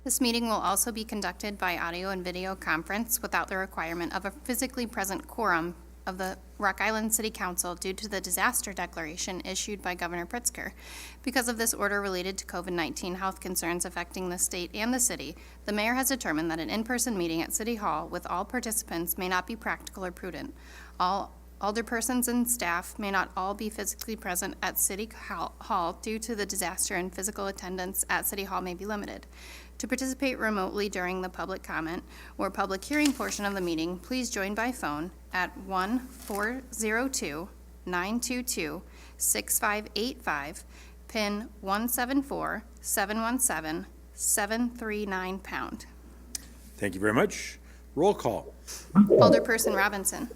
This meeting will also be conducted by audio and video conference without the requirement of a physically present quorum of the Rock Island City Council due to the disaster declaration issued by Governor Pritzker. Because of this order related to COVID-19 health concerns affecting the state and the city, the mayor has determined that an in-person meeting at City Hall with all participants may not be practical or prudent. All alderpersons and staff may not all be physically present at City Hall due to the disaster, and physical attendance at City Hall may be limited. To participate remotely during the public comment or public hearing portion of the meeting, please join by phone at 1-402-922-6585, PIN 174-717-739#. Thank you very much. Roll call. Alderperson Robinson.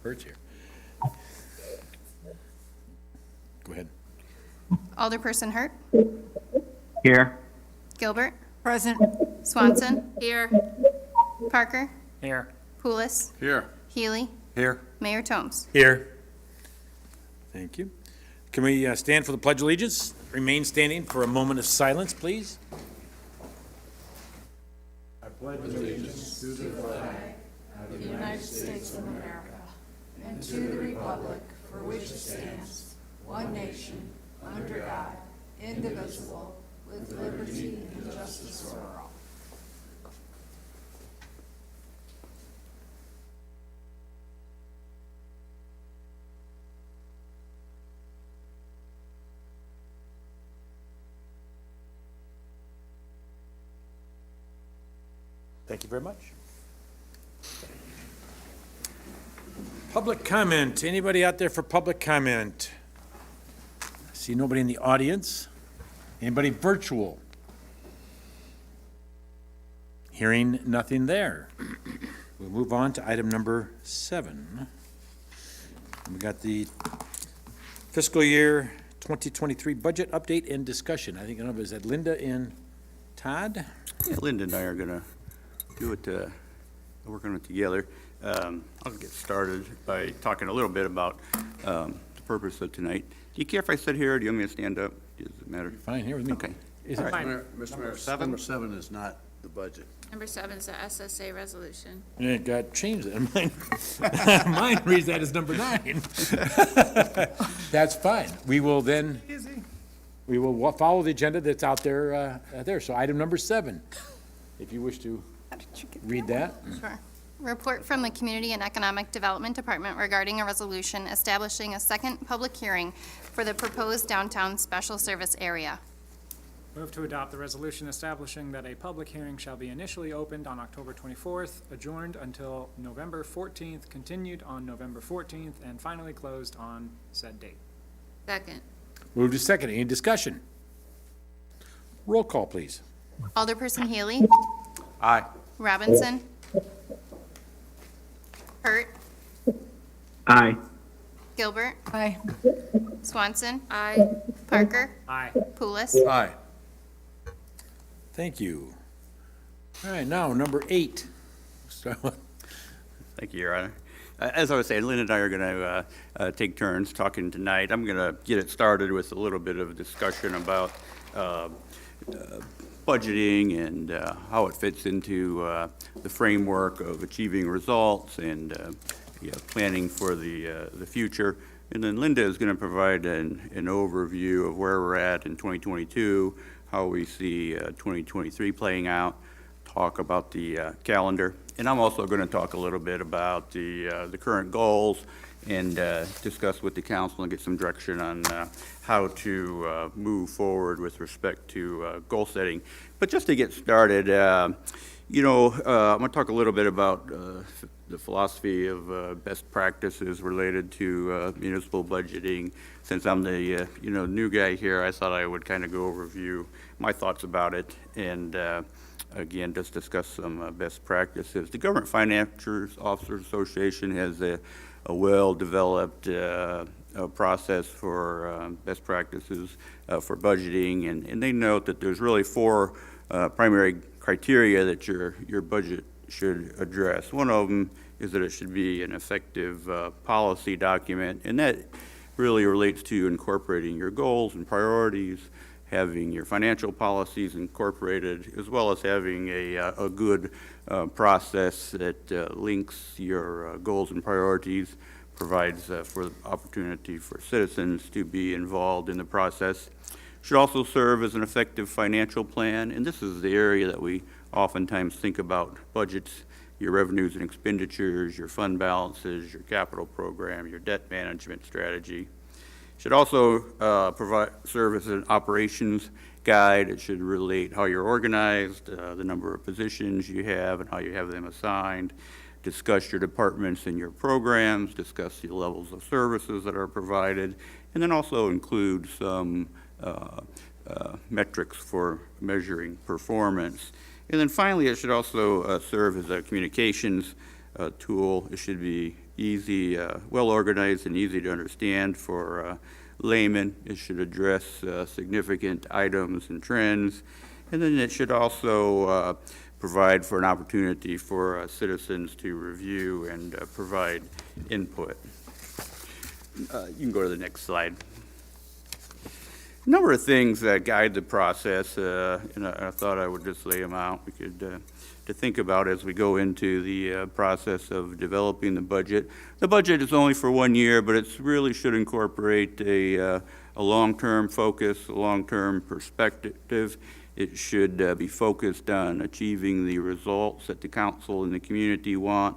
Bert's here. Go ahead. Alderperson Hurt. Here. Gilbert. Present. Swanson. Here. Parker. Here. Poulos. Here. Healy. Here. Mayor Tomes. Here. Thank you. Can we stand for the Pledge of Allegiance? Remain standing for a moment of silence, please. I pledge allegiance to the flag Of the United States of America, and to the republic for which it stands, one nation, under God, indivisible, with liberty and justice for all. Thank you very much. Public comment. Anybody out there for public comment? I see nobody in the audience. Anybody virtual? Hearing nothing there. We'll move on to item number 7. We got the fiscal year 2023 budget update and discussion. I think, I don't know, is that Linda and Todd? Yeah, Linda and I are gonna do it, work on it together. I'll get started by talking a little bit about the purpose of tonight. Do you care if I sit here, or do you want me to stand up? Does it matter? Fine, here with me. Okay. Is it fine? Mr. Mayor, number 7 is not the budget. Number 7 is the SSA resolution. It got changed. Mine, mine reads that as number 9. That's fine. We will then, we will follow the agenda that's out there, there. So item number 7, if you wish to read that. Sure. Report from the Community and Economic Development Department regarding a resolution establishing a second public hearing for the proposed downtown special service area. Move to adopt the resolution establishing that a public hearing shall be initially opened on October 24th, adjourned until November 14th, continued on November 14th, and finally closed on said date. Second. Move to second. Any discussion? Roll call, please. Alderperson Healy. Aye. Robinson. Hurt. Aye. Gilbert. Aye. Swanson. Aye. Parker. Aye. Poulos. Aye. Thank you. All right, now, number 8. Thank you, Your Honor. As I was saying, Linda and I are gonna take turns talking tonight. I'm gonna get it started with a little bit of discussion about budgeting and how it fits into the framework of achieving results and planning for the future. And then Linda is going to provide an overview of where we're at in 2022, how we see 2023 playing out, talk about the calendar. And I'm also going to talk a little bit about the current goals and discuss with the council and get some direction on how to move forward with respect to goal setting. But just to get started, I'm going to talk a little bit about the philosophy of best practices related to municipal budgeting. Since I'm the new guy here, I thought I would kind of go overview my thoughts about it and again just discuss some best practices. The Government Financiers Officers Association has a well-developed process for best practices for budgeting, and they note that there's really 4 primary criteria that your budget should address. One of them is that it should be an effective policy document, and that really relates to incorporating your goals and priorities, having your financial policies incorporated, as well as having a good process that links your goals and priorities, provides for the opportunity for citizens to be involved in the process. Should also serve as an effective financial plan, and this is the area that we oftentimes think about budgets, your revenues and expenditures, your fund balances, your capital program, your debt management strategy. Should also serve as an operations guide. It should relate how you're organized, the number of positions you have and how you have them assigned, discuss your departments and your programs, discuss the levels of services that are provided, and then also include some metrics for measuring performance. And then finally, it should also serve as a communications tool. It should be easy, well organized and easy to understand for laymen. It should address significant items and trends. And then it should also provide for an opportunity for citizens to review and provide input. You can go to the next slide. A number of things that guide the process, and I thought I would just lay them out. We could to think about as we go into the process of developing the budget. The budget is only for 1 year, but it really should incorporate a long-term focus, a long-term perspective. It should be focused on achieving the results that the council and the community want.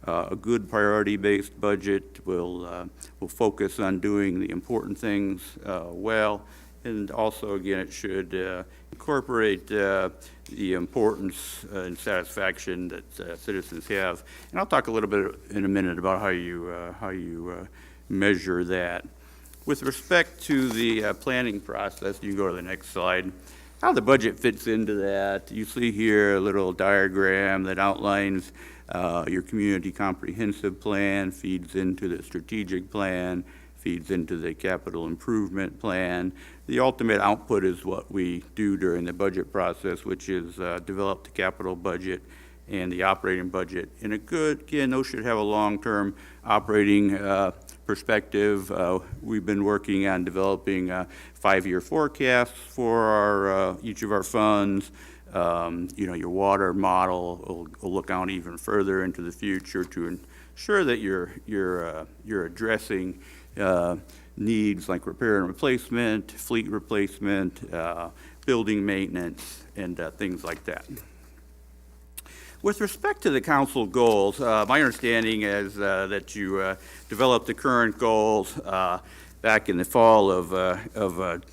A good priority-based budget will focus on doing the important things well. And also, again, it should incorporate the importance and satisfaction that citizens have. And I'll talk a little bit in a minute about how you measure that. With respect to the planning process, you can go to the next slide. How the budget fits into that. You see here a little diagram that outlines your community comprehensive plan, feeds into the strategic plan, feeds into the capital improvement plan. The ultimate output is what we do during the budget process, which is develop the capital budget and the operating budget. And again, those should have a long-term operating perspective. We've been working on developing 5-year forecasts for our each of our funds. Your water model will look out even further into the future to ensure that you're addressing needs like repair and replacement, fleet replacement, building maintenance, and things like that. With respect to the council goals, my understanding is that you developed the current goals back in the fall of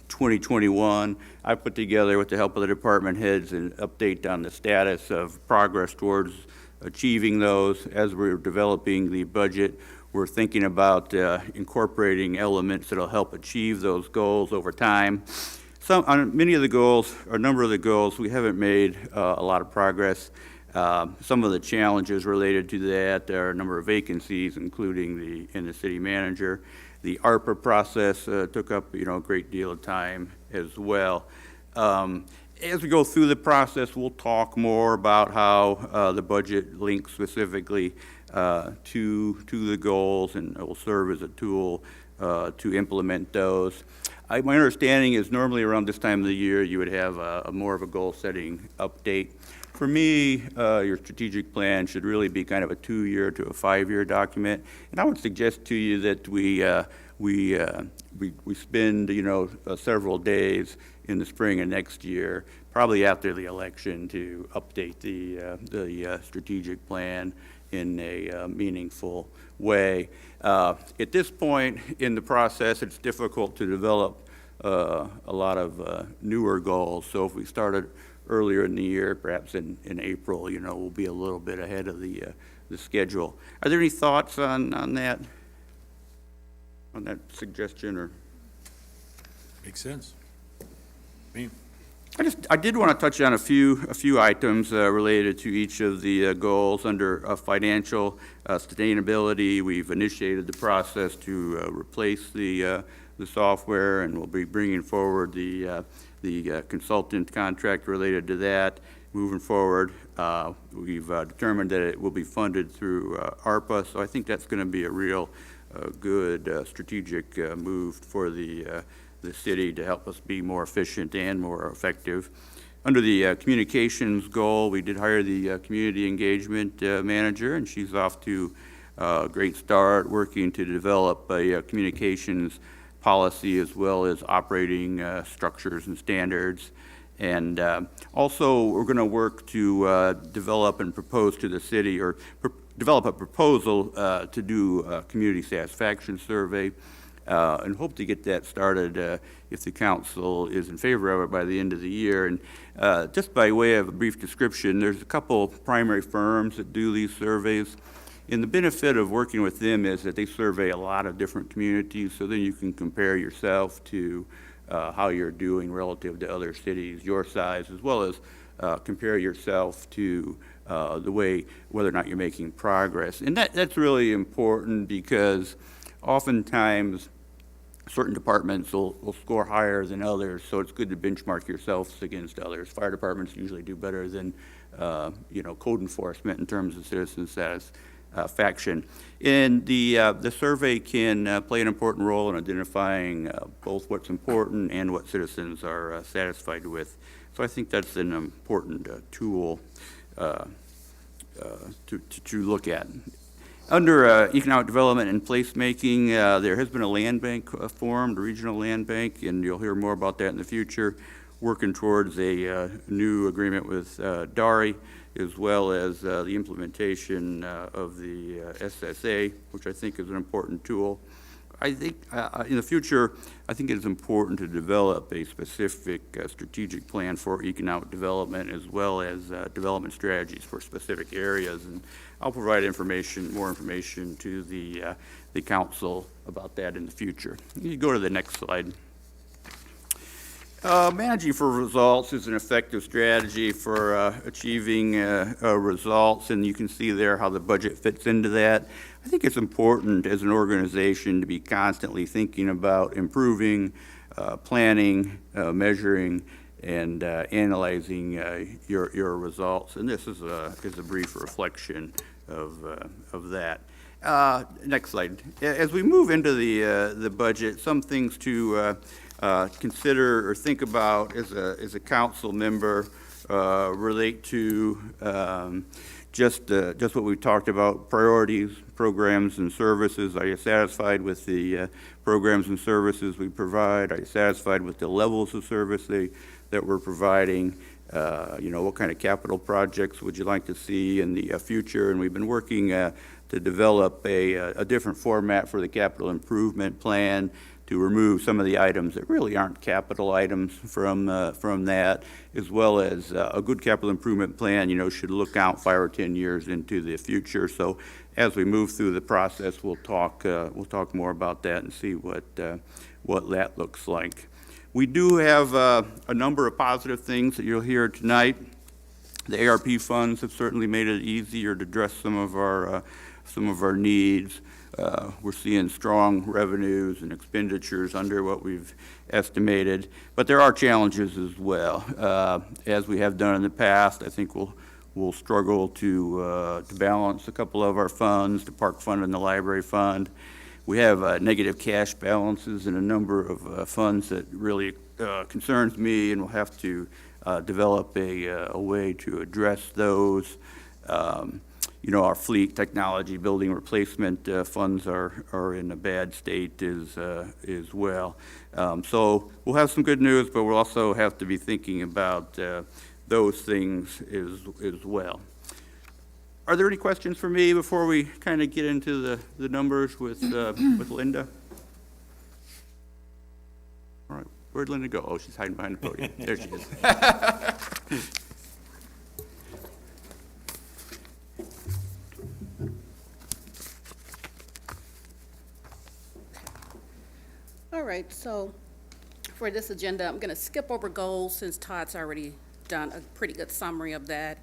2021. I put together, with the help of the department heads, an update on the status of progress towards achieving those. As we're developing the budget, we're thinking about incorporating elements that will help achieve those goals over time. On many of the goals, or a number of the goals, we haven't made a lot of progress. Some of the challenges related to that are a number of vacancies, including in the city manager. The ARPA process took up a great deal of time as well. As we go through the process, we'll talk more about how the budget links specifically to the goals, and it will serve as a tool to implement those. My understanding is normally around this time of the year you would have more of a goal-setting update. For me, your strategic plan should really be kind of a 2-year to a 5-year document, and I would suggest to you that we spend several days in the spring of next year, probably after the election, to update the strategic plan in a meaningful way. At this point in the process, it's difficult to develop a lot of newer goals. So if we started earlier in the year, perhaps in April, we'll be a little bit ahead of the schedule. Are there any thoughts on that suggestion? Or Makes sense. I did want to touch on a few items related to each of the goals. Under financial sustainability, we've initiated the process to replace the software, and we'll be bringing forward the consultant contract related to that. Moving forward, we've determined that it will be funded through ARPA, so I think that's going to be a real good strategic move for the the city to help us be more efficient and more effective. Under the communications goal, we did hire the community engagement manager, and she's off to a great start, working to develop a communications policy as well as operating structures and standards. And also, we're going to work to develop and propose to the city, or develop a proposal to do a community satisfaction survey, and hope to get that started if the council is in favor of it by the end of the year. And just by way of a brief description, there's a couple primary firms that do these surveys. And the benefit of working with them is that they survey a lot of different communities, so then you can compare yourself to how you're doing relative to other cities your size, as well as compare yourself to the way, whether or not you're making progress. And that's really important, because oftentimes certain departments will score higher than others, so it's good to benchmark yourselves against others. Fire departments usually do better than code enforcement in terms of citizen satisfaction. And the survey can play an important role in identifying both what's important and what citizens are satisfied with. So I think that's an important tool to look at. Under economic development and placemaking, there has been a land bank formed, a regional land bank, and you'll hear more about that in the future, working towards a new agreement with DARI, as well as the implementation of the SSA, which I think is an important tool. I think in the future, I think it is important to develop a specific strategic plan for economic development, as well as development strategies for specific areas. And I'll provide more information to the council about that in the future. You go to the next slide. Managing for results is an effective strategy for achieving results, and you can see there how the budget fits into that. I think it's important as an organization to be constantly thinking about improving, planning, measuring, and analyzing your results. And this is a brief reflection of that. Next slide. As we move into the budget, some things to consider or think about as a council member relate to just what we talked about: priorities, programs, and services. Are you satisfied with the programs and services we provide? Are you satisfied with the levels of service that we're providing? What kind of capital projects would you like to see in the future? And we've been working to develop a different format for the capital improvement plan, to remove some of the items that really aren't capital items from that, as well as a good capital improvement plan, should look out 5 or 10 years into the future. So as we move through the process, we'll talk more about that and see what that looks like. We do have a number of positive things that you'll hear tonight. The ARP funds have certainly made it easier to address some of our needs. We're seeing strong revenues and expenditures under what we've estimated, but there are challenges as well. As we have done in the past, I think we'll struggle to balance a couple of our funds, the park fund and the library fund. We have negative cash balances in a number of funds that really concerns me, and we'll have to develop a way to address those. Our fleet, technology, building replacement funds are in a bad state as well. So we'll have some good news, but we'll also have to be thinking about those things as well. Are there any questions for me before we kind of get into the numbers with Linda? All right, where'd Linda go? Oh, she's hiding behind the podium. There she is. All right, so for this agenda, I'm going to skip over goals since Todd's already done a pretty good summary of that.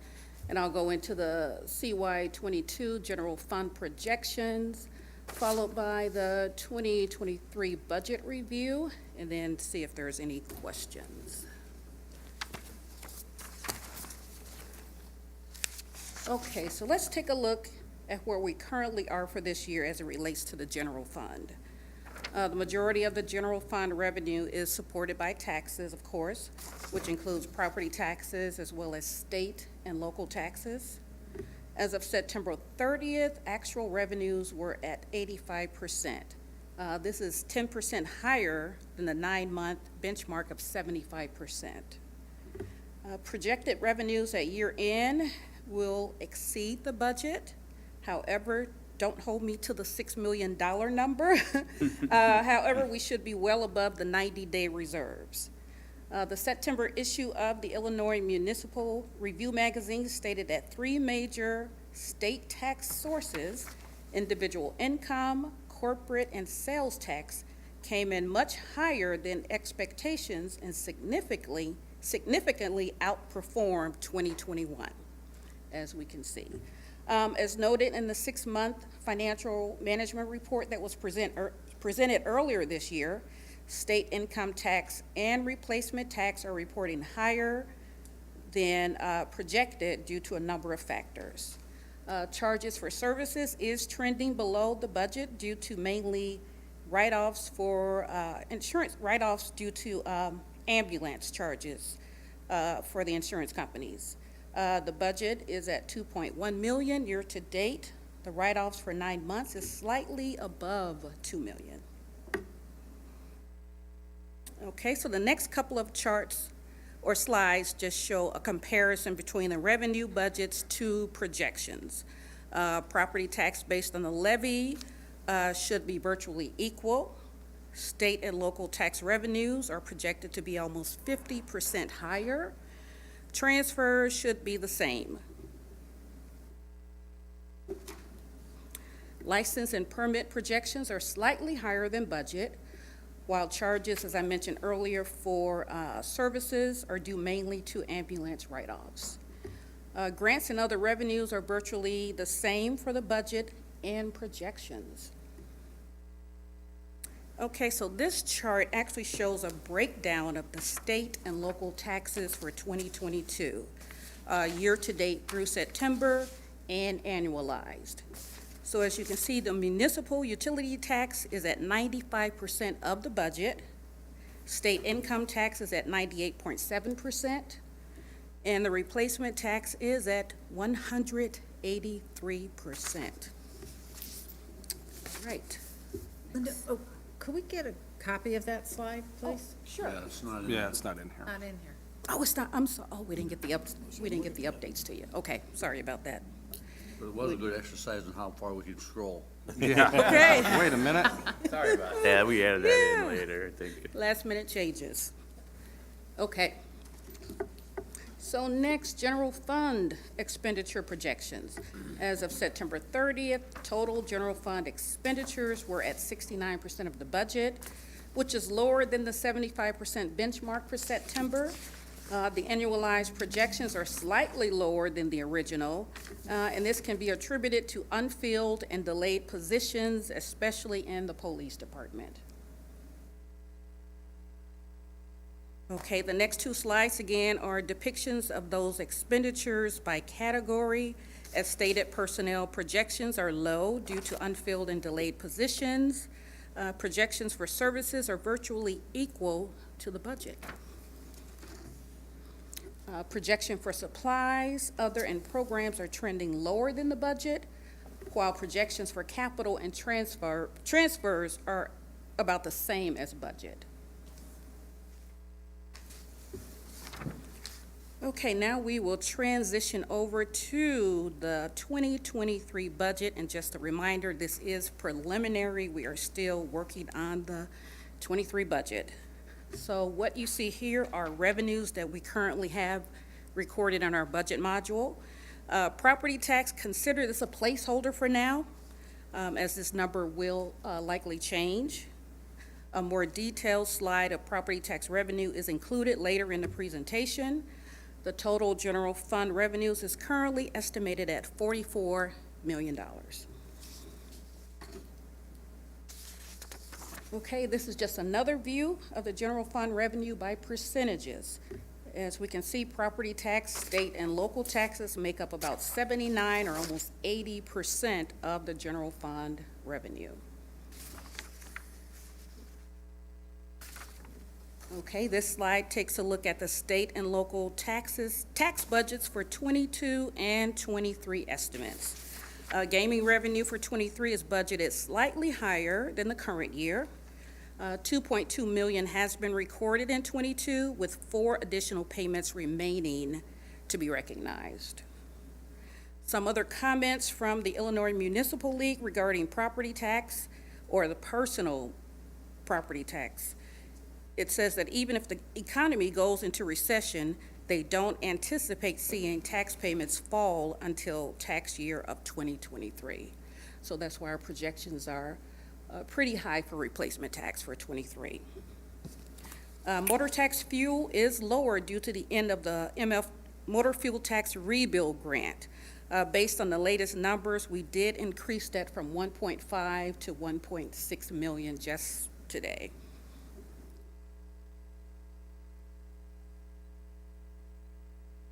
And I'll go into the CY22 general fund projections, followed by the 2023 budget review, and then see if there's any questions. Okay, so let's take a look at where we currently are for this year as it relates to the general fund. The majority of the general fund revenue is supported by taxes, of course, which includes property taxes as well as state and local taxes. As of September 30th, actual revenues were at 85%. This is 10% higher than the 9-month benchmark of 75%. Projected revenues at year end will exceed the budget. However, don't hold me to the $6 million number. However, we should be well above the 90-day reserves. The September issue of the Illinois Municipal Review magazine stated that 3 major state tax sources, individual income, corporate, and sales tax, came in much higher than expectations and significantly outperformed 2021, as we can see. As noted in the 6-month financial management report that was presented earlier this year, state income tax and replacement tax are reporting higher than projected due to a number of factors. Charges for services is trending below the budget due to mainly write-offs for insurance write-offs due to ambulance charges for the insurance companies. The budget is at $2.1 million year-to-date. The write-offs for 9 months is slightly above $2 million. Okay, so the next couple of charts or slides just show a comparison between the revenue budgets to projections. Property tax based on the levy should be virtually equal. State and local tax revenues are projected to be almost 50% higher. Transfers should be the same. License and permit projections are slightly higher than budget, while charges, as I mentioned earlier, for services are due mainly to ambulance write-offs. Grants and other revenues are virtually the same for the budget and projections. Okay, so this chart actually shows a breakdown of the state and local taxes for 2022, year-to-date through September and annualized. So as you can see, the municipal utility tax is at 95% of the budget. State income tax is at 98.7%. And the replacement tax is at 183%. Right. Linda, could we get a copy of that slide, please? Sure. Yeah, it's not in Yeah, there. it's not in here. Not in here. Oh, it's not, I'm sorry, oh, we didn't get the updates to you. Okay, sorry about that. But it was a good exercise in how far we can scroll. Yeah. Okay. Wait a minute. Yeah, we added that in later, I think. Last minute changes. Okay. So next, general fund expenditure projections. As of September 30th, total general fund expenditures were at 69% of the budget, which is lower than the 75% benchmark for September. The annualized projections are slightly lower than the original, and this can be attributed to unfilled and delayed positions, especially in the police department. Okay, the next 2 slides again are depictions of those expenditures by category. As stated, personnel projections are low due to unfilled and delayed positions. Projections for services are virtually equal to the budget. Projection for supplies, other, and programs are trending lower than the budget, while projections for capital and transfers are about the same as budget. Okay, now we will transition over to the 2023 budget, and just a reminder, this is preliminary. We are still working on the 23 budget. So what you see here are revenues that we currently have recorded on our budget module. Property tax, consider this a placeholder for now, as this number will likely change. A more detailed slide of property tax revenue is included later in the presentation. The total general fund revenues is currently estimated at $44 million. Okay, this is just another view of the general fund revenue by percentages. As we can see, property tax, state and local taxes make up about 79 or almost 80% of the general fund revenue. Okay, this slide takes a look at the state and local tax budgets for 22 and 23 estimates. Gaming revenue for 23 is budgeted slightly higher than the current year. 2.2 million has been recorded in 22, with 4 additional payments remaining to be recognized. Some other comments from the Illinois Municipal League regarding property tax, or the personal property tax. It says that even if the economy goes into recession, they don't anticipate seeing tax payments fall until tax year of 2023. So that's why our projections are pretty high for replacement tax for 23. Motor tax fuel is lower due to the end of the MF Motor Fuel Tax Rebuild Grant. Based on the latest numbers, we did increase that from 1.5 to 1.6 million just today.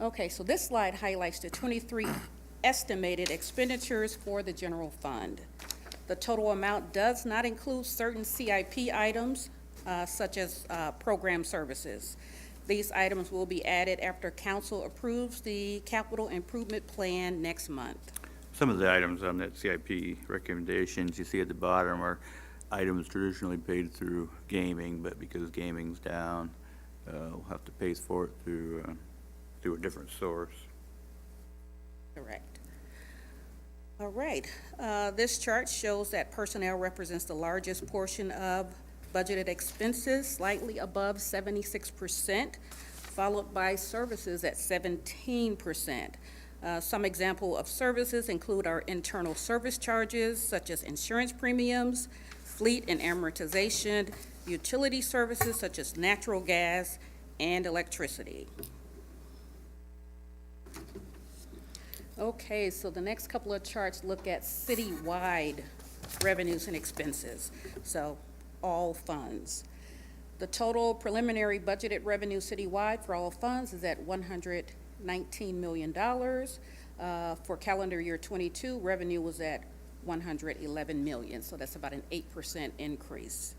Okay, so this slide highlights the 23 estimated expenditures for the general fund. The total amount does not include certain CIP items, such as program services. These items will be added after council approves the capital improvement plan next month. Some of the items on that CIP recommendations you see at the bottom are items traditionally paid through gaming, but because gaming's down, we'll have to pay for it through a different source. Correct. All right. This chart shows that personnel represents the largest portion of budgeted expenses, slightly above 76%, followed by services at 17%. Some example of services include our internal service charges, such as insurance premiums, fleet and amortization, utility services such as natural gas and electricity. Okay, so the next couple of charts look at citywide revenues and expenses, so all funds. The total preliminary budgeted revenue citywide for all funds is at $119 million. For calendar year 22, revenue was at $111 million, so that's about an 8% increase.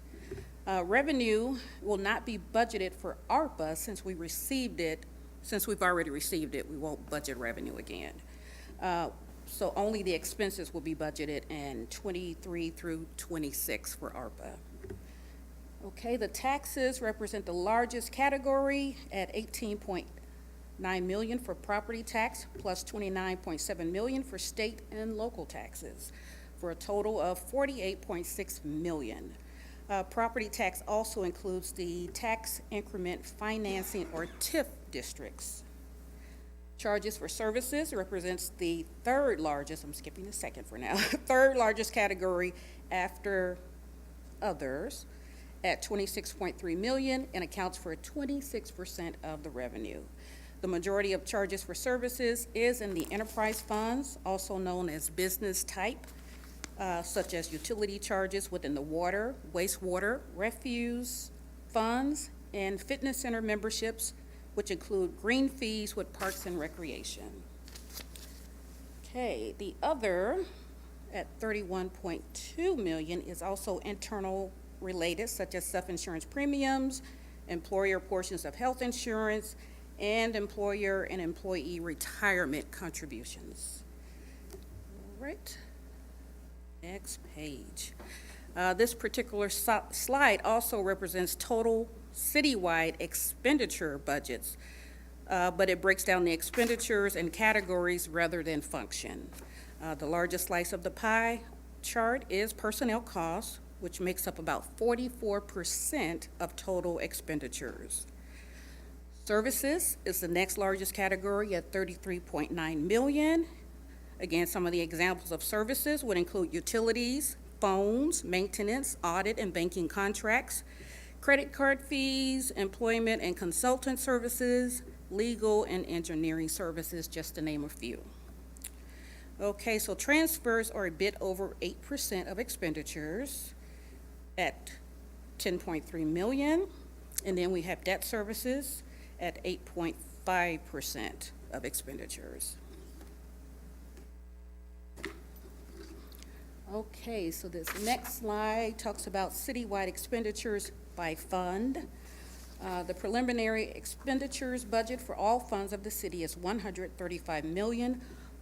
Revenue will not be budgeted for ARPA since we've already received it, we won't budget revenue again. So only the expenses will be budgeted in 23 through 26 for ARPA. Okay, the taxes represent the largest category at 18.9 million for property tax, plus 29.7 million for state and local taxes, for a total of 48.6 million. Property tax also includes the tax increment financing, or TIF districts. Charges for services represents the third largest, I'm skipping a second for now, third largest category after others at 26.3 million and accounts for 26% of the revenue. The majority of charges for services is in the enterprise funds, also known as business type, such as utility charges within the water, wastewater, refuse funds, and fitness center memberships, which include green fees with Parks and Recreation. Okay, the other at 31.2 million is also internal related, such as self-insurance premiums, employer portions of health insurance, and employer and employee retirement contributions. All right, next page. This particular slide also represents total citywide expenditure budgets, but it breaks down the expenditures in categories rather than function. The largest slice of the pie chart is personnel costs, which makes up about 44% of total expenditures. Services is the next largest category at 33.9 million. Again, some of the examples of services would include utilities, phones, maintenance, audit and banking contracts, credit card fees, employment and consultant services, legal and engineering services, just to name a few. Okay, so transfers are a bit over 8% of expenditures at 10.3 million, and then we have debt services at 8.5% of expenditures. Okay, so this next slide talks about citywide expenditures by fund. The preliminary expenditures budget for all funds of the city is $135 million.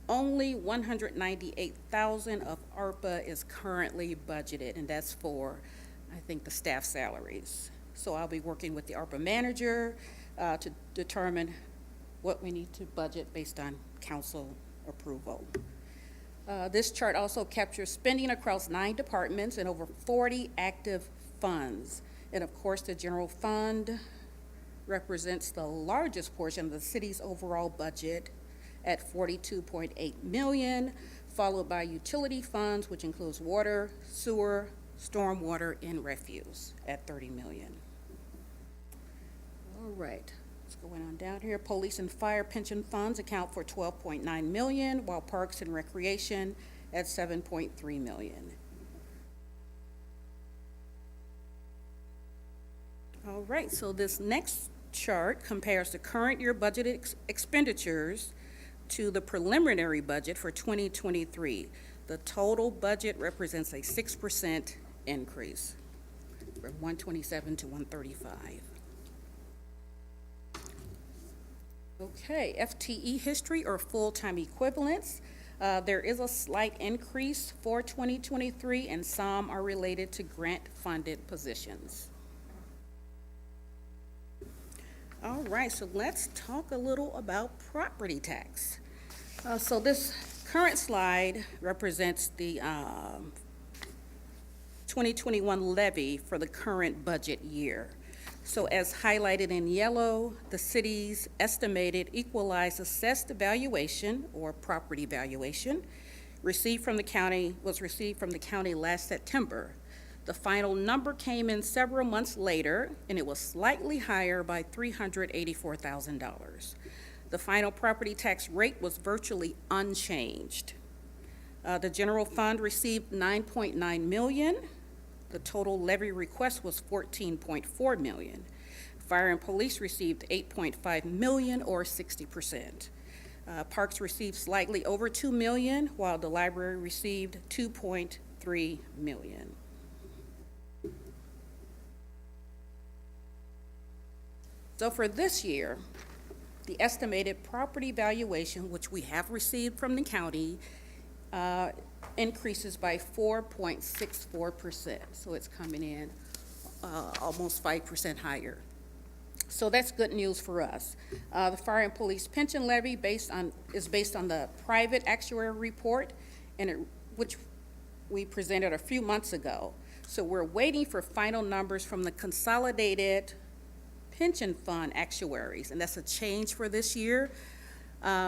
Only $198,000 of ARPA is currently budgeted, and that's for, I think, the staff salaries. So I'll be working with the ARPA manager to determine what we need to budget based on council approval. This chart also captures spending across 9 departments and over 40 active funds. And of course, the general fund represents the largest portion of the city's overall budget at $42.8 million, followed by utility funds, which includes water, sewer, stormwater, and refuse at $30 million. All right, let's go on down here. Police and fire pension funds account for $12.9 million, while parks and recreation at $7.3 million. All right, so this next chart compares the current year budgeted expenditures to the preliminary budget for 2023. The total budget represents a 6% increase from 127 to 135. Okay, FTE history or full-time equivalents. There is a slight increase for 2023, and some are related to grant-funded positions. All right, so let's talk a little about property tax. So this current slide represents the 2021 levy for the current budget year. So as highlighted in yellow, the city's estimated equalized assessed valuation or property valuation was received from the county last September. The final number came in several months later, and it was slightly higher by $384,000. The final property tax rate was virtually unchanged. The general fund received $9.9 million. The total levy request was $14.4 million. Fire and police received $8.5 million, or 60%. Parks received slightly over $2 million, while the library received $2.3 million. So for this year, the estimated property valuation, which we have received from the county, increases by 4.64%. So it's coming in almost 5% higher. So that's good news for us. The fire and police pension levy is based on the private actuary report, which we presented a few months ago. So we're waiting for final numbers from the consolidated pension fund actuaries, and that's a change for this year.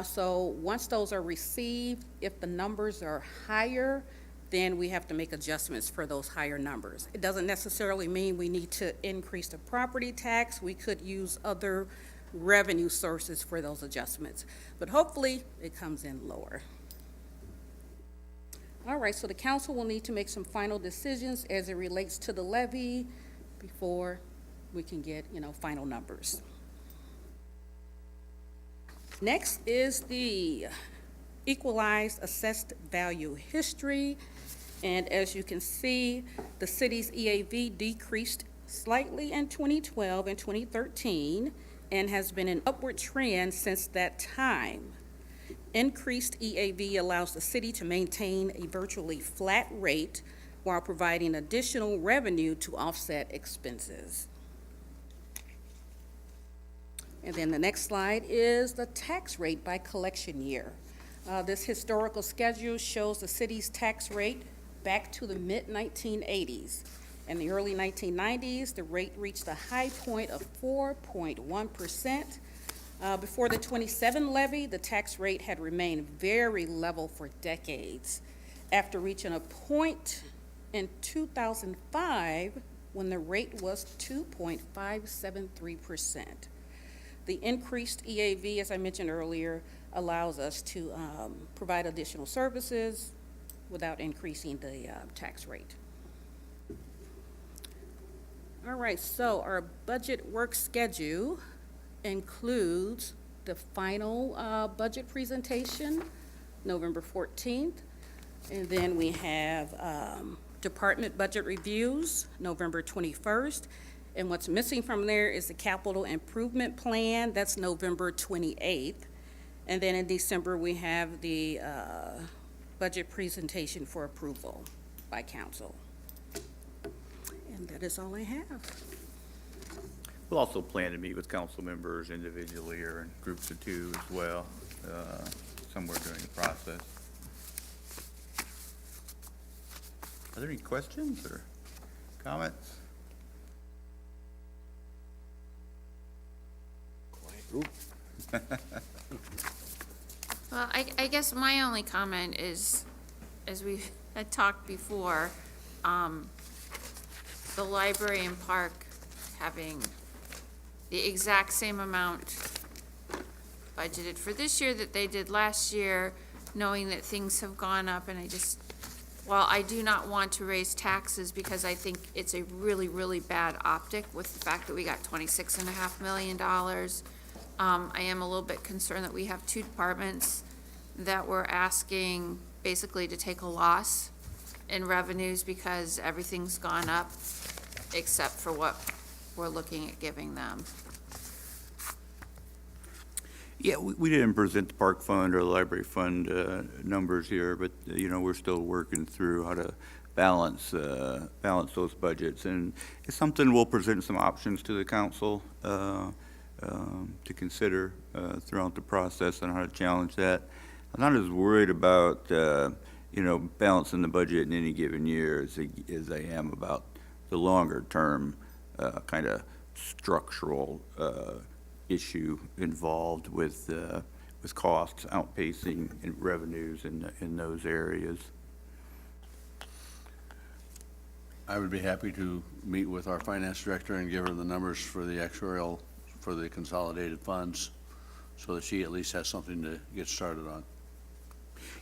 So once those are received, if the numbers are higher, then we have to make adjustments for those higher numbers. It doesn't necessarily mean we need to increase the property tax. We could use other revenue sources for those adjustments, but hopefully it comes in lower. All right, so the council will need to make some final decisions as it relates to the levy before we can get, final numbers. Next is the equalized assessed value history. And as you can see, the city's EAV decreased slightly in 2012 and 2013 and has been an upward trend since that time. Increased EAV allows the city to maintain a virtually flat rate while providing additional revenue to offset expenses. And then the next slide is the tax rate by collection year. This historical schedule shows the city's tax rate back to the mid-1980s. In the early 1990s, the rate reached a high point of 4.1%. Before the 27 levy, the tax rate had remained very level for decades, after reaching a point in 2005 when the rate was 2.573%. The increased EAV, as I mentioned earlier, allows us to provide additional services without increasing the tax rate. All right, so our budget work schedule includes the final budget presentation, November 14th, and then we have department budget reviews, November 21st, And what's missing from there is the capital improvement plan, that's November 28th. And then in December, we have the budget presentation for approval by council. And that is all I have. We'll also plan to meet with council members individually or in groups of two as well, somewhere during the process. Are there any questions or comments? Well, I guess my only comment is, as we had talked before, the library and park having the exact same amount budgeted for this year that they did last year, knowing that things have gone up, and while I do not want to raise taxes because I think it's a really, really bad optic with the fact that we got $26.5 million, I am a little bit concerned that we have two departments that we're asking basically to take a loss in revenues because everything's gone up except for what we're looking at giving them. Yeah, we didn't present the park fund or the library fund numbers here, but, we're still working through how to balance those budgets. And it's something we'll present some options to the council to consider throughout the process on how to challenge that. I'm not as worried about, balancing the budget in any given year as I am about the longer-term kind of structural issue involved with costs outpacing revenues in those areas. I would be happy to meet with our finance director and give her the numbers for the actuarial, for the consolidated funds, so that she at least has something to get started on.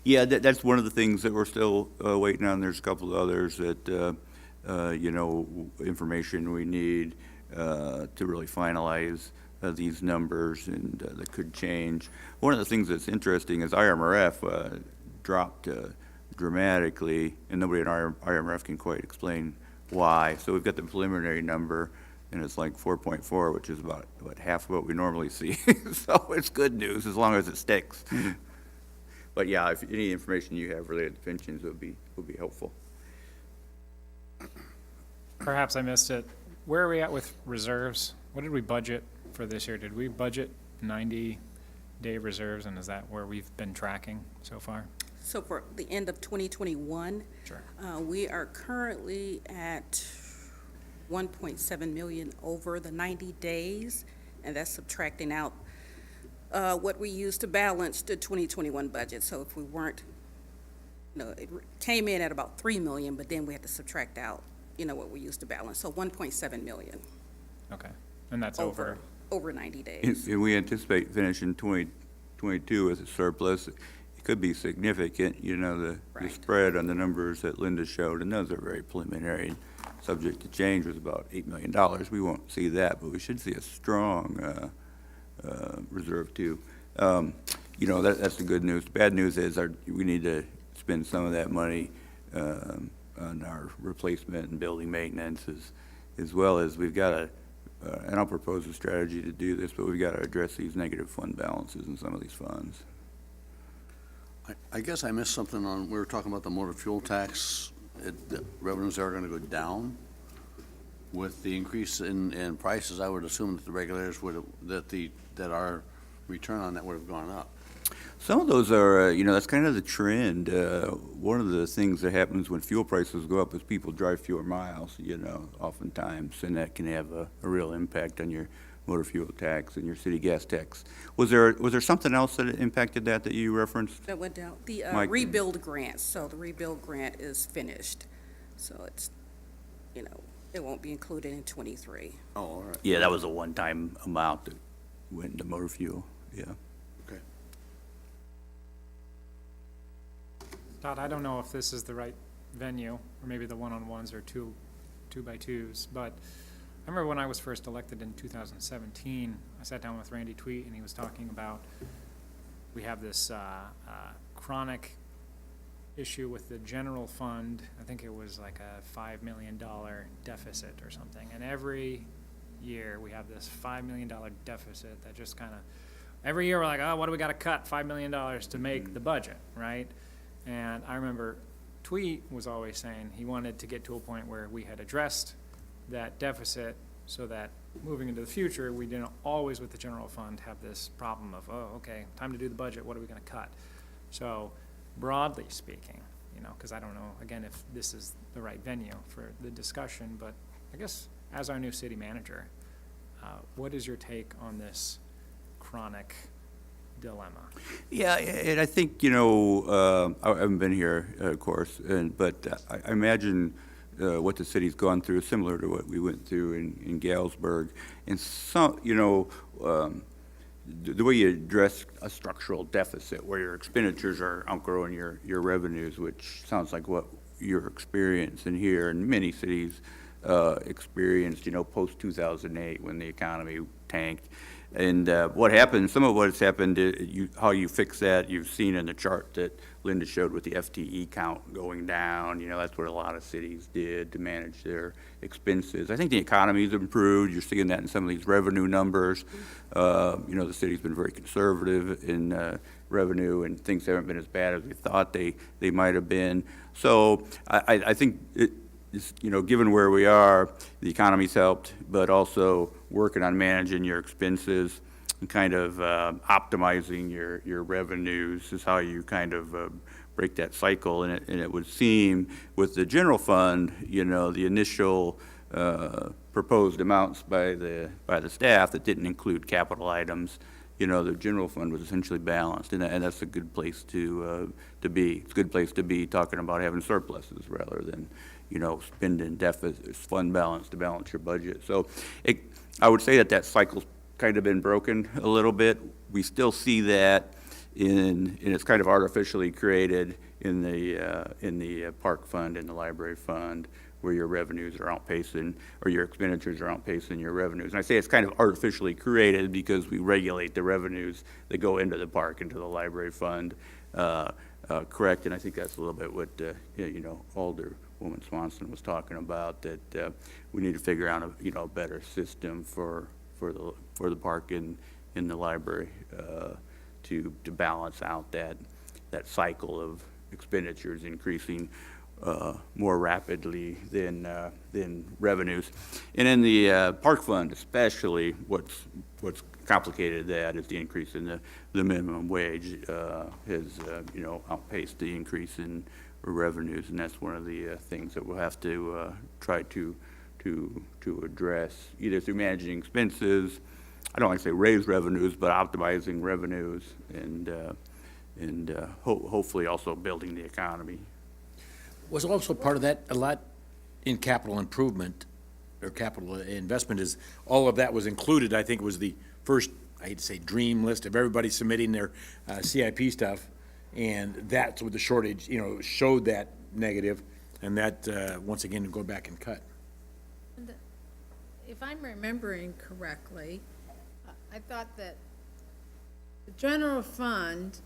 Yeah, that's one of the things that we're still waiting on. There's a couple of others that, information we need to really finalize these numbers, and that could change. One of the things that's interesting is IMRF dropped dramatically, and nobody at IMRF can quite explain why. So we've got the preliminary number, and it's like 4.4, which is about half of what we normally see. So it's good news as long as it sticks. But yeah, if any information you have related to pensions would be helpful. Perhaps I missed it. Where are we at with reserves? What did we budget for this year? Did we budget 90-day reserves, and is that where we've been tracking so far? So for the end of 2021, Sure. We are currently at 1.7 million over the 90 days, and that's subtracting out what we used to balance the 2021 budget. So if we weren't, it came in at about 3 million, but then we had to subtract out, what we used to balance. So 1.7 million Okay, and that's over. over 90 days. And we anticipate finishing 2022 as a surplus. It could be significant, the Right. spread on the numbers that Linda showed, and those are very preliminary, subject to change, was about $8 million. We won't see that, but we should see a strong reserve too. That's the good news. The bad news is we need to spend some of that money on our replacement and building maintenance, as well as we've got and I'll propose a strategy to do this, but we've got to address these negative fund balances in some of these funds. I guess I missed something we were talking about the motor fuel tax. The revenues are gonna go down with the increase in prices. I would assume that the regulators that our return on that would have gone up. Some of those are, that's kind of the trend. One of the things that happens when fuel prices go up is people drive fewer miles, oftentimes, and that can have a real impact on your motor fuel tax and your city gas tax. Was there something else that impacted that you referenced? That went down. The Mike? rebuild grant, so the rebuild grant is finished. So it's, it won't be included in 23. Oh, all right. Yeah, that was a one-time amount that went into motor fuel, yeah. Okay. Todd, I don't know if this is the right venue, or maybe the one-on-ones or two-by-twos, but I remember when I was first elected in 2017, I sat down with Randy Tweet, and he was talking about, we have this chronic issue with the general fund. I think it was like a $5 million deficit or something, and every year, we have this $5 million deficit that just kind of, every year we're like, oh, what do we got to cut? $5 million to make the budget, right? And I remember Tweet was always saying he wanted to get to a point where we had addressed that deficit so that moving into the future, we didn't always with the general fund have this problem of, oh, okay, time to do the budget, what are we going to cut? So broadly speaking, you know, because I don't know, again, if this is the right venue for the discussion, but I guess as our new city manager, what is your take on this chronic dilemma? Yeah, and I think, you know, I haven't been here, of course, but I imagine what the city's gone through is similar to what we went through in Galesburg. And some, you know, the way you address a structural deficit where your expenditures are outgrowing your revenues, which sounds like what you're experiencing here, and many cities experienced, you know, post-2008 when the economy tanked. And what happened, some of what's happened, how you fix that, you've seen in the chart that Linda showed with the FTE count going down. You know, that's what a lot of cities did to manage their expenses. I think the economy's improved. You're seeing that in some of these revenue numbers. You know, the city's been very conservative in revenue, and things haven't been as bad as we thought they might have been. So I think it's, you know, given where we are, the economy's helped, but also working on managing your expenses and kind of optimizing your revenues is how you kind of break that cycle. And it would seem with the general fund, you know, the initial proposed amounts by the staff that didn't include capital items, you know, the general fund was essentially balanced, and that's a good place to be. It's a good place to be talking about having surpluses rather than, you know, spending deficits, fund balance to balance your budget. So I would say that cycle's kind of been broken a little bit. We still see that and it's kind of artificially created in the park fund and the library fund, where your revenues are outpacing, or your expenditures are outpacing your revenues. And I say it's kind of artificially created because we regulate the revenues that go into the park, into the library fund, correct? And I think that's a little bit what, you know, Alderwoman Swanson was talking about, that we need to figure out a better system for the park and in the library to balance out that cycle of expenditures increasing more rapidly than revenues. And in the park fund especially, what's complicated that is the increase in the minimum wage has outpaced the increase in revenues, and that's one of the things that we'll have to try to address, either through managing expenses. I don't want to say raise revenues, but optimizing revenues, and hopefully also building the economy. Was also part of that a lot in capital improvement or capital investment, is all of that was included. I think it was the first, I hate to say dream list of everybody submitting their CIP stuff, and that's what the shortage, showed that negative, and that, once again, to go back and cut. If I'm remembering correctly, I thought that the general fund,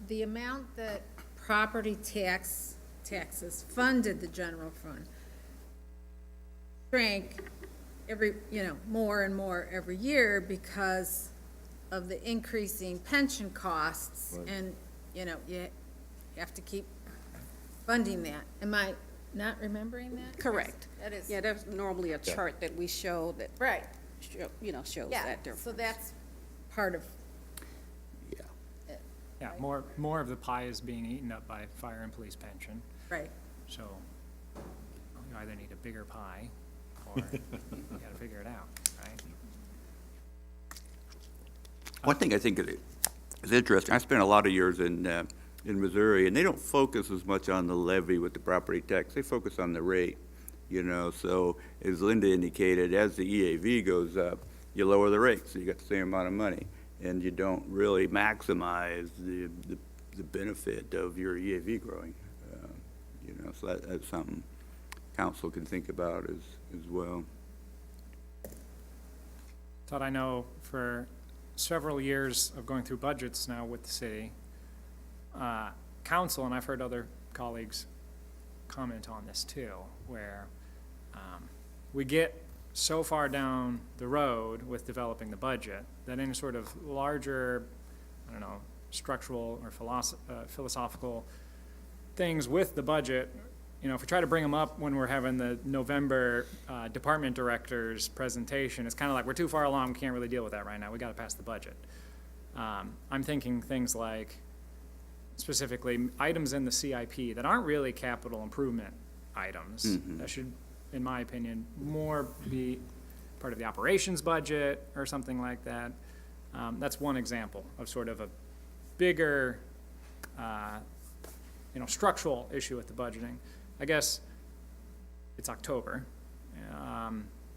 the amount that property taxes funded the general fund shrank every, more and more every year because of the increasing pension costs. Right. And, you have to keep funding that. Am I not remembering that? Correct. That is. Yeah, there's normally a chart that we show that, Right. Shows Yeah, that difference. so that's part of, Yeah, more of the pie is being eaten up by fire and police pension, right. so you either need a bigger pie or you gotta figure it out, right? One thing I think is interesting, I spent a lot of years in Missouri, and they don't focus as much on the levy with the property tax. They focus on the rate, so as Linda indicated, as the EAV goes up, you lower the rate, so you got the same amount of money, and you don't really maximize the benefit of your EAV growing. So that's something council can think about as well. Todd, I know for several years of going through budgets now with the city, council, and I've heard other colleagues comment on this too, where we get so far down the road with developing the budget that any sort of larger, I don't know, structural or philosophical things with the budget, you know, if we try to bring them up when we're having the November department director's presentation, it's kind of like, we're too far along, we can't really deal with that right now, we got to pass the budget. I'm thinking things like, specifically, items in the CIP that aren't really capital improvement items. That should, in my opinion, more be part of the operations budget or something like that. That's one example of sort of a bigger, you know, structural issue with the budgeting. I guess it's October.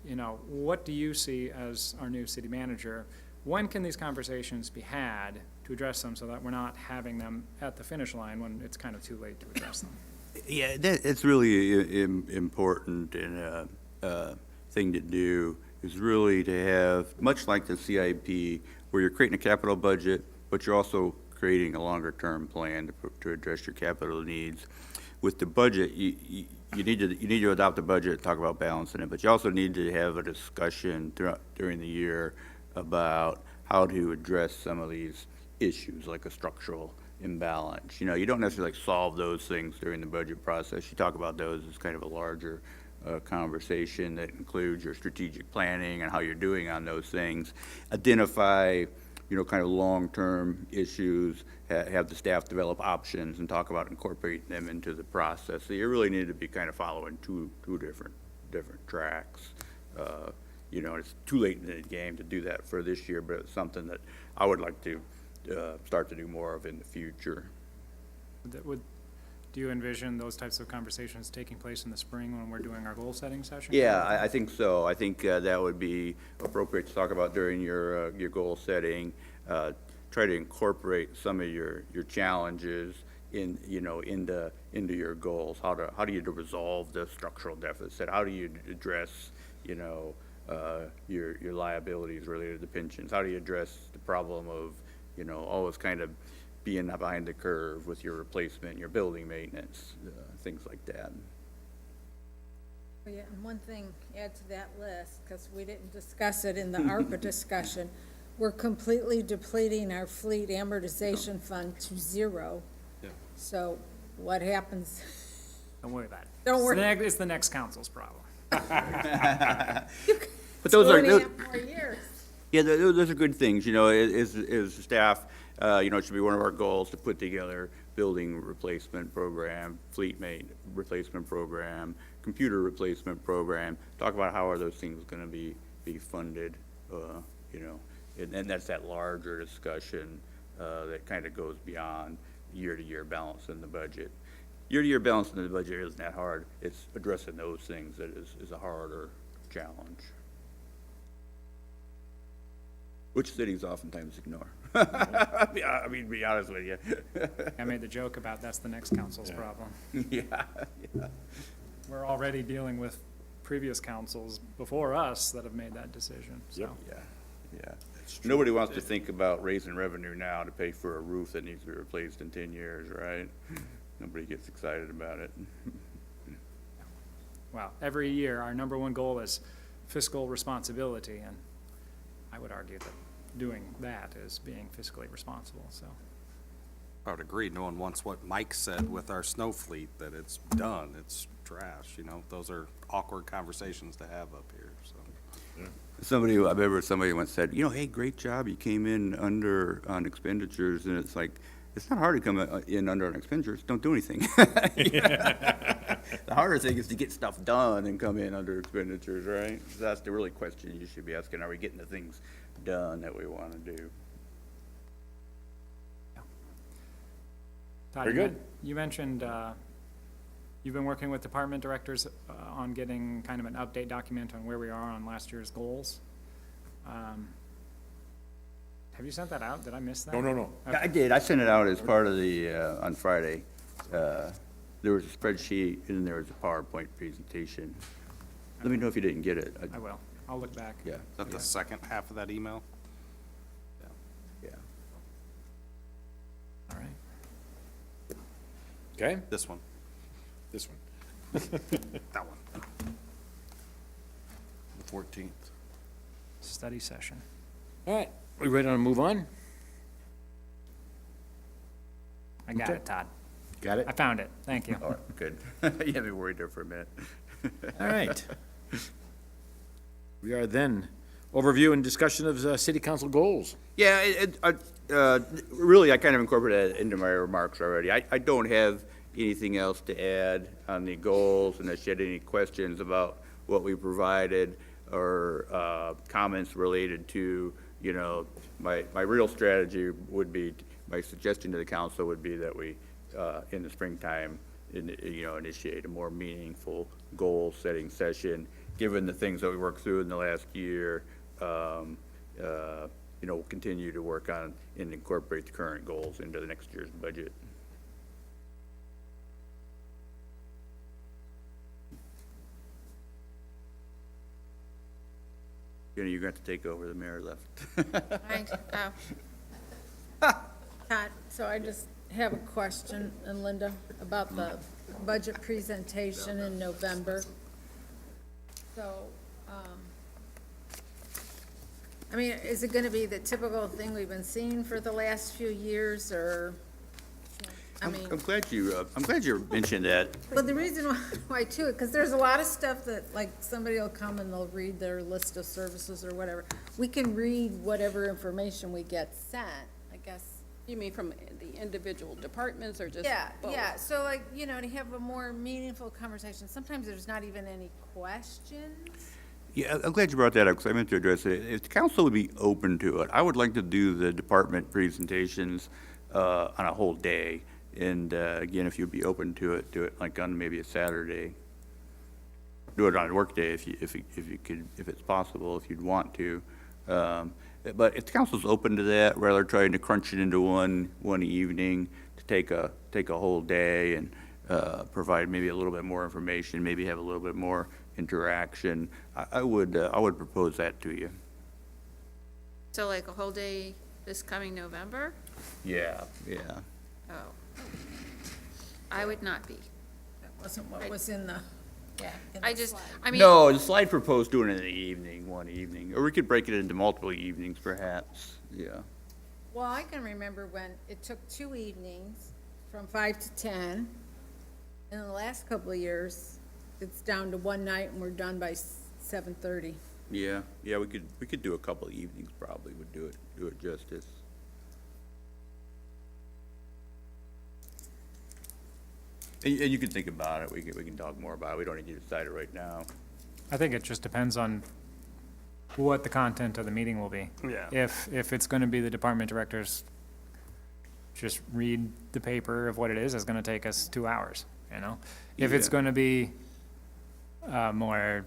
You know, what do you see as our new city manager? When can these conversations be had to address them so that we're not having them at the finish line when it's kind of too late to address them? Yeah, it's really important, and thing to do is really to have, much like the CIP, where you're creating a capital budget, but you're also creating a longer-term plan to address your capital needs. With the budget, you need to adopt the budget, talk about balancing it, but you also need to have a discussion during the year about how to address some of these issues, like a structural imbalance. You know, you don't necessarily solve those things during the budget process. You talk about those as kind of a larger conversation that includes your strategic planning and how you're doing on those things. Identify, you know, kind of long-term issues, have the staff develop options and talk about incorporating them into the process. So you really need to be kind of following two different tracks. You know, it's too late in the game to do that for this year, but it's something that I would like to start to do more of in the future. Do you envision those types of conversations taking place in the spring when we're doing our goal-setting session? Yeah, I think so. I think that would be appropriate to talk about during your goal setting. Try to incorporate some of your challenges in, you know, into your goals. How do you resolve the structural deficit? How do you address, you know, your liabilities related to pensions? How do you address the problem of, you know, always kind of being behind the curve with your replacement, your building maintenance, things like that? Oh, yeah, and one thing, add to that list, because we didn't discuss it in the ARPA discussion, we're completely depleting our fleet amortization fund to zero. Yeah. So what happens? Don't worry about it. Don't worry. It's the next council's problem. But those are, 2.5 more years. yeah, those are good things, you know, as staff, you know, it should be one of our goals to put together building replacement program, fleet replacement program, computer replacement program, talk about how are those things gonna be funded, you know, and that's that larger discussion, that kind of goes beyond year-to-year balance in the budget. Year-to-year balance in the budget isn't that hard, it's addressing those things that is a harder challenge, which cities oftentimes ignore. I mean, to be honest with you. I made the joke about that's the next council's problem. Yeah. We're already dealing with previous councils before us that have made that decision, so. Yeah. Nobody wants to think about raising revenue now to pay for a roof that needs to be replaced in 10 years, right? Nobody gets excited about it. Well, every year, our number one goal is fiscal responsibility, and I would argue that doing that is being fiscally responsible, so. I would agree. No one wants what Mike said with our snow fleet, that it's done, it's trash, you know? Those are awkward conversations to have up here, so. I remember somebody once said, you know, hey, great job, you came in under on expenditures, and it's like, it's not hard to come in under on expenditures, don't do anything. The harder thing is to get stuff done and come in under expenditures, right? So that's the really question you should be asking, are we getting the things done that we want to do? Todd, Very good. You mentioned, you've been working with department directors on getting kind of an update document on where we are on last year's goals. Have you sent that out? Did I miss that? No. Okay. I did, I sent it out as part of the, on Friday. There was a spreadsheet, and there was a PowerPoint presentation. Let me know if you didn't get it. I will. I'll look back. Yeah, Is that the second half of that email? yeah. All right. Okay, This one, this one. that one. 14th. Study session. All right, we ready to move on? I got Okay. it, Todd. Got it? I found it. Thank you. All right, good. You had me worried there for a minute. All right. We are then, overview and discussion of city council goals. Yeah, really, I kind of incorporated that into my remarks already. I don't have anything else to add on the goals, unless you had any questions about what we provided or comments related to, you know, my real strategy would be, my suggestion to the council would be that we, in the springtime, initiate a more meaningful goal-setting session, given the things that we worked through in the last year. We'll continue to work on and incorporate the current goals into the next year's budget. Jenny, you're going to have to take over, the mayor left. Right, Todd, so I just have a question, and Linda, about the budget presentation in November. So, I mean, is it gonna be the typical thing we've been seeing for the last few years, or, I mean, I'm glad you mentioned that. well, the reason why too, because there's a lot of stuff that, like, somebody will come and they'll read their list of services or whatever. We can read whatever information we get sent, I guess. You mean from the individual departments or just Yeah, both? yeah, so like, to have a more meaningful conversation, sometimes there's not even any questions. Yeah, I'm glad you brought that up, because I meant to address it. If the council would be open to it, I would like to do the department presentations on a whole day. And again, if you'd be open to it, do it like on maybe a Saturday. Do it on a workday if you could, if it's possible, if you'd want to. But if the council's open to that, rather trying to crunch it into one evening, to take a whole day and provide maybe a little bit more information, maybe have a little bit more interaction, I would propose that to you. so like a whole day this coming November? Yeah. Oh. I would not be. That wasn't what was in the, in I the just, slide. I mean. No, the slide proposed doing it in the evening, one evening, or we could break it into multiple evenings perhaps, yeah. Well, I can remember when it took 2 evenings, from 5 to 10. In the last couple of years, it's down to one night and we're done by 7:30. Yeah, we could do a couple of evenings, probably would do it justice. And you can think about it, we can talk more about it, we don't need to decide it right now. I think it just depends on what the content of the meeting will be. Yeah. If it's gonna be the department directors just read the paper of what it is, it's gonna take us 2 hours, you know? If it's Yeah. gonna be more,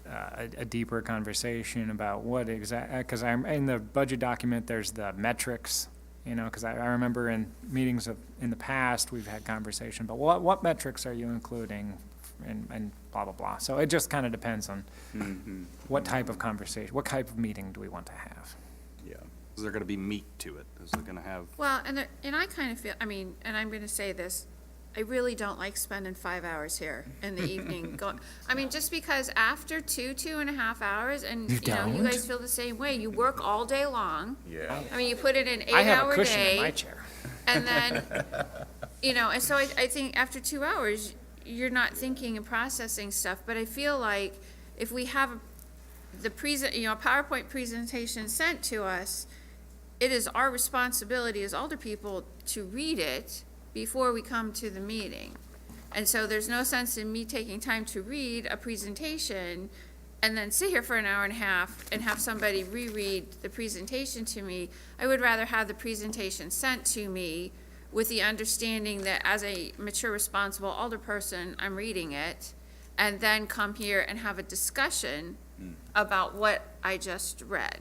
a deeper conversation about what because I'm, in the budget document, there's the metrics, because I remember in meetings in the past, we've had conversation, but what metrics are you including, and blah, blah, blah. So it just kind of depends on what type of conversation, what type of meeting do we want to have? Yeah. Is there gonna be meat to it? Is it gonna have? Well, and I kind of feel, I mean, and I'm gonna say this, I really don't like spending 5 hours here in the evening going, I mean, just because after 2.5 hours, and, you don't? guys feel the same way, you work all day long. Yeah. I mean, you put in an I have a 8-hour cushion in my day, chair. and then, and so I think after 2 hours, you're not thinking and processing stuff, but I feel like if we have a PowerPoint presentation sent to us, it is our responsibility as older people to read it before we come to the meeting. And so there's no sense in me taking time to read a presentation and then sit here for an hour and a half and have somebody reread the presentation to me. I would rather have the presentation sent to me with the understanding that as a mature, responsible older person, I'm reading it, and then come here and have a discussion about what I just read.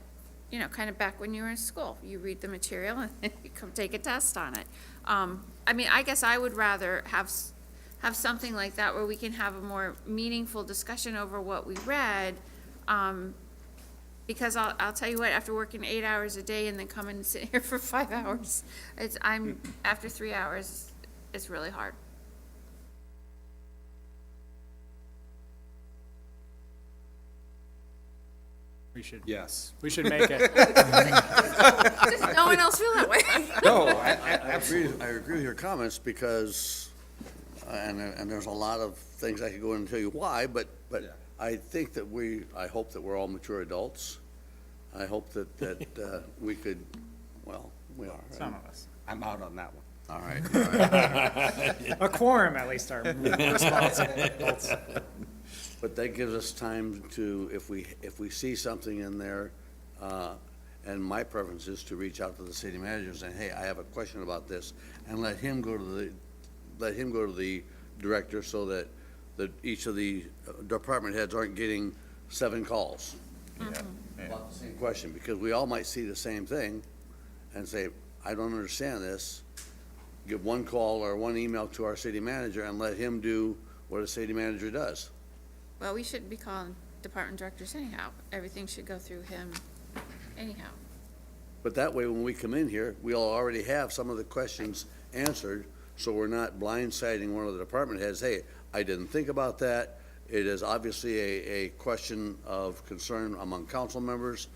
Kind of back when you were in school, you read the material and then you come take a test on it. I mean, I guess I would rather have something like that where we can have a more meaningful discussion over what we read. Because I'll tell you what, after working 8 hours a day and then coming and sitting here for 5 hours, after 3 hours, it's really hard. We should, Yes. we should make it. Does no one else feel that way? No, I agree with your comments because, and there's a lot of things I could go in and tell you why, but I think that I hope that we're all mature adults. I hope that we could, well, we are. right? Some of us. I'm out on that one. All right. A quorum, at least, are responsible adults. But that gives us time to, if we see something in there, and my preference is to reach out to the city manager and say, hey, I have a question about this, and let him go to the director so that each of the department heads aren't getting 7 calls about the same question, because we all might see the same thing and say, I don't understand this. Give 1 call or 1 email to our city manager and let him do what a city manager does. Well, we shouldn't be calling department directors anyhow. Everything should go through him anyhow. But that way, when we come in here, we'll already have some of the questions answered, so we're not blindsiding one of the department heads, hey, I didn't think about that. It is obviously a question of concern among council members.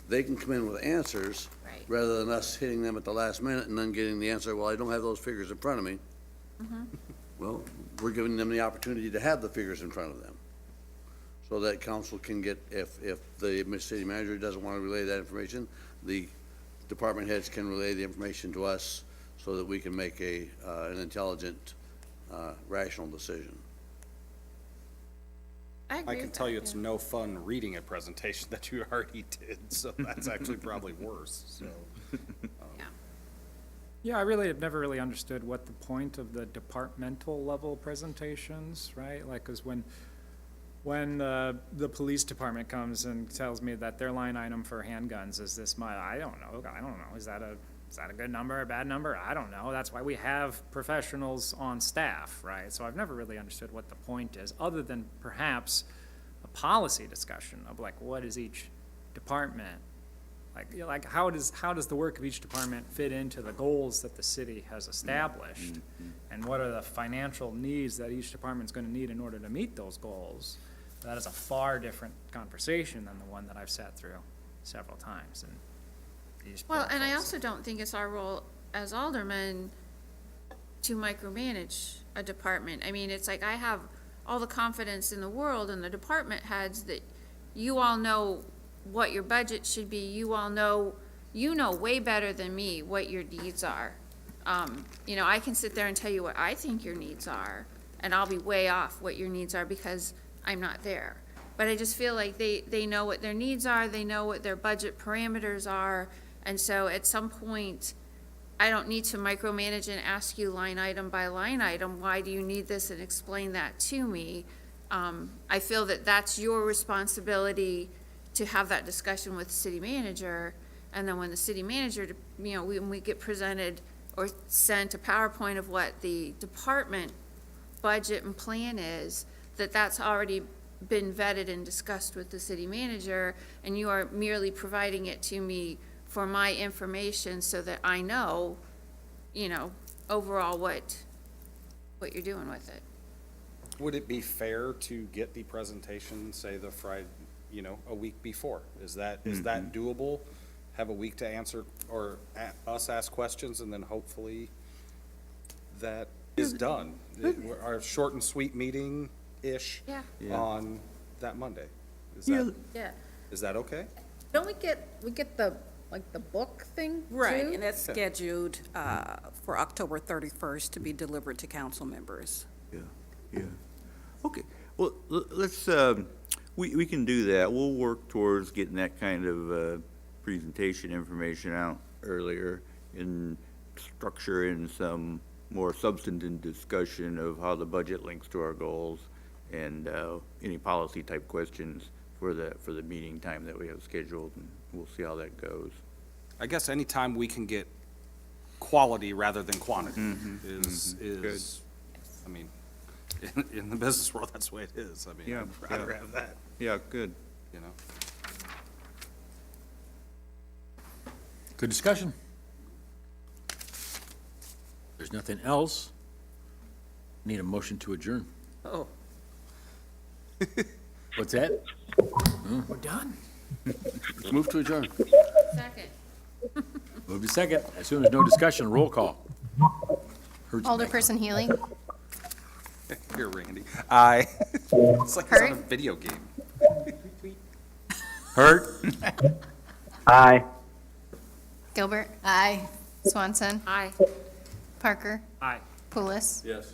They can come in with answers, Right. rather than us hitting them at the last minute and then getting the answer, well, I don't have those figures in front of me. Well, we're giving them the opportunity to have the figures in front of them. So that council can get, if the city manager doesn't want to relay that information, the department heads can relay the information to us so that we can make an intelligent, rational decision. I agree I can with tell that, you it's yeah. no fun reading a presentation that you already did, so that's actually probably worse, so. Yeah, I really have never really understood what the point of the departmental level presentations, right? Like, 'cause when the police department comes and tells me that their line item for handguns is this much, I don't know. Is that a good number, a bad number? I don't know. That's why we have professionals on staff, right? So I've never really understood what the point is, other than perhaps a policy discussion of like, what is each department? Like how does the work of each department fit into the goals that the city has established? And what are the financial needs that each department's gonna need in order to meet those goals? That is a far different conversation than the one that I've sat through several times, and these Well, poor and I folks- also don't think it's our role as aldermen to micromanage a department. I mean, it's like I have all the confidence in the world in the department heads that you all know what your budget should be. You all know, you know way better than me what your needs are. You know, I can sit there and tell you what I think your needs are, and I'll be way off what your needs are because I'm not there. But I just feel like they know what their needs are, they know what their budget parameters are, and so at some point, I don't need to micromanage and ask you line item by line item, why do you need this, and explain that to me. I feel that that's your responsibility to have that discussion with the city manager, and then when the city manager, you know, when we get presented or sent a PowerPoint of what the department budget and plan is, that's already been vetted and discussed with the city manager, and you are merely providing it to me for my information so that I know, you know, overall what you're doing with it. Would it be fair to get the presentation, say the Friday, you know, a week before? Is that doable? Have a week to answer, or us ask questions, and then hopefully that is done? Our short and sweet meeting-ish Yeah. on that Monday. Yeah. Is that okay? Don't we get the, like, the book thing too? Right, and that's scheduled for October 31st to be delivered to council members. Yeah. Okay, well, let's, we can do that. We'll work towards getting that kind of presentation information out earlier in structure and some more substantive discussion of how the budget links to our goals and any policy type questions for the meeting time that we have scheduled, and we'll see how that goes. I guess anytime we can get quality rather than quantity is, I mean, in the business world, that's the way it is. I mean, Yeah, I'd rather have that, Yeah, good. you know? Good discussion. There's nothing else. Need a motion to adjourn. Oh. What's that? We're done. Move to adjourn. Second. Move to second. As soon as no discussion, roll call. Hurts me. Alderperson Healy, Here, Randy. Aye. It's like it's on a Hurt? video game. Hurt? Aye. Gilbert, Aye. Swanson, Aye. Parker, Aye. Pulis, Yes.